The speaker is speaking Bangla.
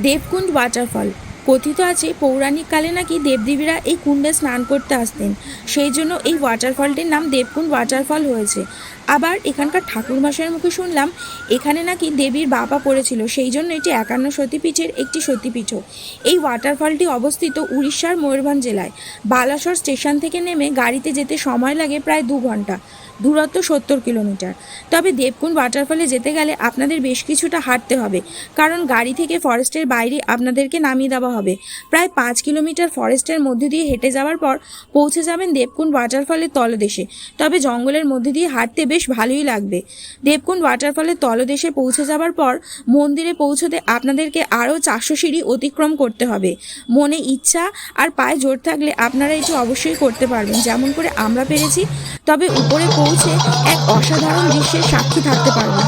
দেবকুণ্ড ওয়াটারফল কথিত আছে পৌরাণিক কালে নাকি দেবদেবীরা এই কুণ্ডে স্নান করতে আসতেন, সেই জন্য এই ওয়াটারফলটির নাম দেবকুণ্ড ওয়াটারফল হয়েছে। আবার এখানকার ঠাকুরমশাইয়ের মুখে শুনলাম এখানে নাকি দেবীর বাবা পড়েছিল, সেই জন্য এটি 51 সতীপীঠের একটি সতীপীঠও। এই ওয়াটারফলটি অবস্থিত উড়িষ্যার ময়ূরভঞ্জ জেলায়। বালাসর স্টেশন থেকে নেমে গাড়িতে যেতে সময় লাগে প্রায় 2 ঘন্টা, দূরত্ব 70 কিলোমিটার। তবে দেবকুণ্ড ওয়াটারফলে যেতে গেলে আপনাদের বেশ কিছুটা হাঁটতে হবে, কারণ গাড়ি থেকে ফরেস্টের বাইরে আপনাদেরকে নামিয়ে দেওয়া হবে। প্রায় 5 কিলোমিটার ফরেস্টের মধ্যে দিয়ে হেঁটে যাওয়ার পর পৌঁছে যাবেন দেবকুণ্ড ওয়াটারফলের তলদেশে। তবে জঙ্গলের মধ্যে দিয়ে হাঁটতে বেশ ভালোই লাগবে। দেবকুণ্ড ওয়াটারফলের তলদেশে পৌঁছে যাওয়ার পর মন্দিরে পৌঁছতে আপনাদেরকে আরও 400 সিঁড়ি অতিক্রম করতে হবে। মনে ইচ্ছা আর পায়ে জোর থাকলে আপনারা এটি অবশ্যই করতে পারবেন, যেমন করে আমরা পেরেছি। তবে উপরে পৌঁছে এক অসাধারণ দৃশ্যের সাক্ষী থাকতে পারবেন।